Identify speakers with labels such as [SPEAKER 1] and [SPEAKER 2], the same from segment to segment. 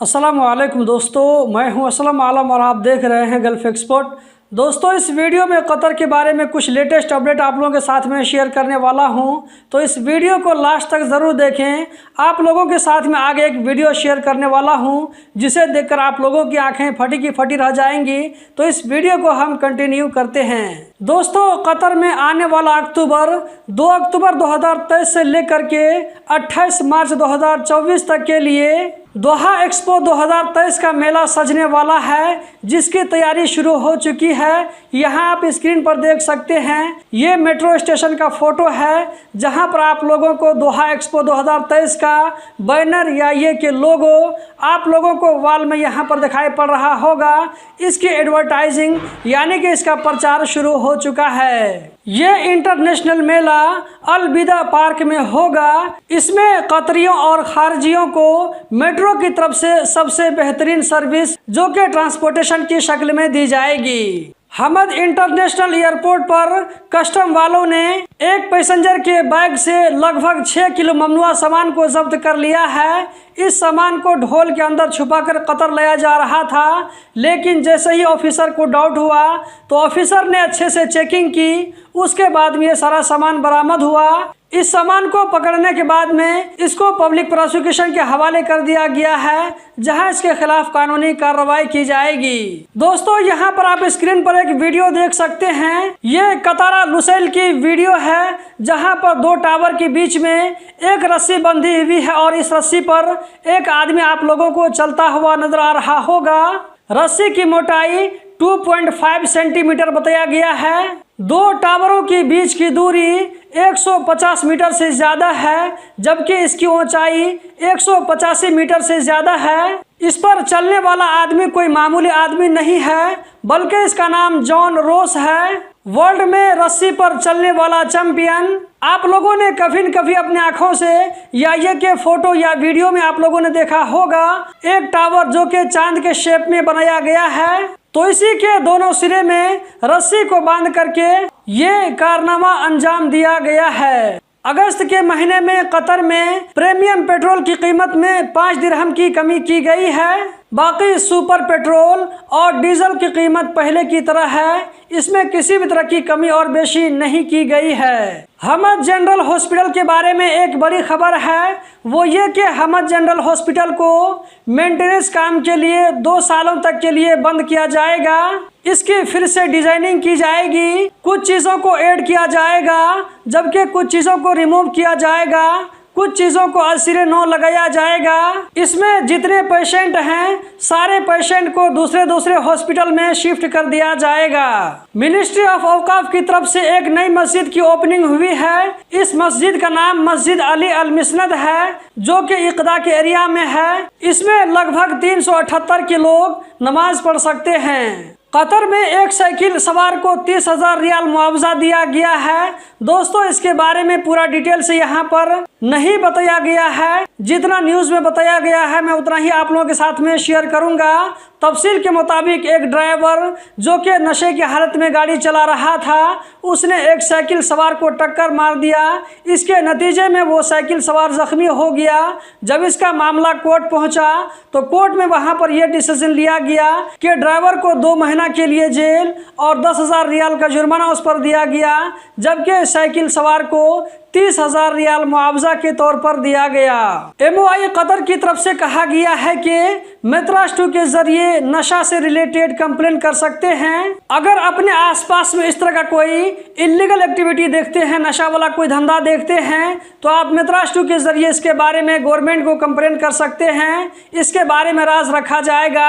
[SPEAKER 1] अस्सलामुअलैकुम दोस्तों, मैं हूं असलम आलम और आप देख रहे हैं गल्फ एक्सपर्ट। दोस्तों, इस वीडियो में कतर के बारे में कुछ लेटेस्ट अपडेट आप लोगों के साथ में शेयर करने वाला हूं, तो इस वीडियो को लास्ट तक ज़रूर देखें। आप लोगों के साथ में आगे एक वीडियो शेयर करने वाला हूं जिसे देखकर आप लोगों की आंखें फटी की फटी रह जाएंगी। तो इस वीडियो को हम कंटिन्यू करते हैं। दोस्तों, कतर में आने वाला अक्टूबर 2 अक्टूबर 2023 से लेकर के 28 मार्च 2024 तक के लिए दोहा एक्सपो 2023 का मेला सजने वाला है, जिसकी तैयारी शुरू हो चुकी है। यहाँ आप स्क्रीन पर देख सकते हैं, ये मेट्रो स्टेशन का फोटो है जहाँ पर आप लोगों को दोहा एक्सपो 2023 का बैनर या ये के लोगो आप लोगों को वॉल में यहाँ पर दिखाई पड़ रहा होगा। इसकी एडवर्टाइजिंग यानी कि इसका प्रचार शुरू हो चुका है। ये इंटरनेशनल मेला अलविदा पार्क में होगा। इसमें कतरियों और खारजियों को मेट्रो की तरफ से सबसे बेहतरीन सर्विस जो कि ट्रांसपोर्टेशन की शक्ल में दी जाएगी। हमद इंटरनेशनल एयरपोर्ट पर कस्टम वालों ने एक पैसेंजर के बैग से लगभग 6 किलो ममनुआ सामान को जब्त कर लिया है। इस सामान को ढोल के अंदर छुपाकर कतर लाया जा रहा था, लेकिन जैसे ही ऑफिसर को डाउट हुआ तो ऑफिसर ने अच्छे से चेकिंग की। उसके बाद में ये सारा सामान बरामद हुआ। इस सामान को पकड़ने के बाद में इसको पब्लिक प्रोसिक्यूशन के हवाले कर दिया गया है, जहां इसके खिलाफ कानूनी कार्रवाई की जाएगी। दोस्तों, यहां पर आप स्क्रीन पर एक वीडियो देख सकते हैं। ये कतारा लुसैल की वीडियो है, जहां पर 2 टावर के बीच में एक रस्सी बंधी हुई है और इस रस्सी पर एक आदमी आप लोगों को चलता हुआ नजर आ रहा होगा। रस्सी की मोटाई 2.5 सेंटीमीटर बताया गया है। 2 टावरों के बीच की दूरी 150 मीटर से ज़्यादा है, जबकि इसकी ऊंचाई 185 मीटर से ज़्यादा है। इस पर चलने वाला आदमी कोई मामूली आदमी नहीं है, बल्कि इसका नाम जॉन रोस है। वर्ल्ड में रस्सी पर चलने वाला चैंपियन। आप लोगों ने कभी न कभी अपने आंखों से या ये के फोटो या वीडियो में आप लोगों ने देखा होगा एक टावर जो कि चांद के शेप में बनाया गया है। तो इसी के दोनों सिरे में रस्सी को बांध करके ये कारनामा अंजाम दिया गया है। अगस्त के महीने में कतर में प्रीमियम पेट्रोल की कीमत में 5 दिरहम की कमी की गई है। बाकी सुपर पेट्रोल और डीजल की कीमत पहले की तरह है। इसमें किसी भी तरह की कमी और बेशी नहीं की गई है। हमद जनरल हॉस्पिटल के बारे में एक बड़ी खबर है, वो ये कि हमद जनरल हॉस्पिटल को मेंटेनेंस काम के लिए 2 सालों तक के लिए बंद किया जाएगा। इसकी फिर से डिजाइनिंग की जाएगी, कुछ चीज़ों को ऐड किया जाएगा, जबकि कुछ चीज़ों को रिमूव किया जाएगा, कुछ चीज़ों को अलसिरे नौ लगाया जाएगा। इसमें जितने पेशेंट हैं सारे पेशेंट को दूसरे हॉस्पिटल में शिफ्ट कर दिया जाएगा। मिनिस्ट्री ऑफ औकाफ की तरफ से एक नई मस्जिद की ओपनिंग हुई है। इस मस्जिद का नाम मस्जिद अली अल मिस्नद है, जो कि इक़दा के एरिया में है। इसमें लगभग 378 के लोग नमाज पढ़ सकते हैं। कतर में एक साइकिल सवार को 30,000 रियाल मुआवजा दिया गया है। दोस्तों, इसके बारे में पूरा डिटेल से यहाँ पर नहीं बताया गया है। जितना न्यूज़ में बताया गया है मैं उतना ही आप लोगों के साथ में शेयर करूँगा। तफसील के मुताबिक एक ड्राइवर जो कि नशे की हालत में गाड़ी चला रहा था, उसने एक साइकिल सवार को टक्कर मार दिया। इसके नतीजे में वो साइकिल सवार जख्मी हो गया। जब इसका मामला कोर्ट पहुंचा तो कोर्ट में वहां पर यह डिसीजन लिया गया कि ड्राइवर को 2 महीना के लिए जेल और 10,000 रियाल का जुर्माना उस पर दिया गया, जबकि साइकिल सवार को 30,000 रियाल मुआवजा के तौर पर दिया गया। MOI कतर की तरफ से कहा गया है कि मेट्रास2 के जरिए नशा से रिलेटेड कंप्लेन कर सकते हैं। अगर अपने आसपास में इस तरह का कोई इलीगल एक्टिविटी देखते हैं, नशा वाला कोई धंधा देखते हैं, तो आप मेट्रास2 के जरिए इसके बारे में गवर्नमेंट को कंप्लेन कर सकते हैं। इसके बारे में राज रखा जाएगा,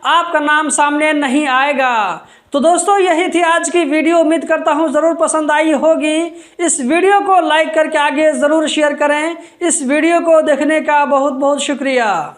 [SPEAKER 1] आपका नाम सामने नहीं आएगा। तो दोस्तों, यही थी आज की वीडियो। उम्मीद करता हूँ ज़रूर पसंद आई होगी। इस वीडियो को लाइक करके आगे ज़रूर शेयर करें। इस वीडियो को देखने का बहुत बहुत शुक्रिया।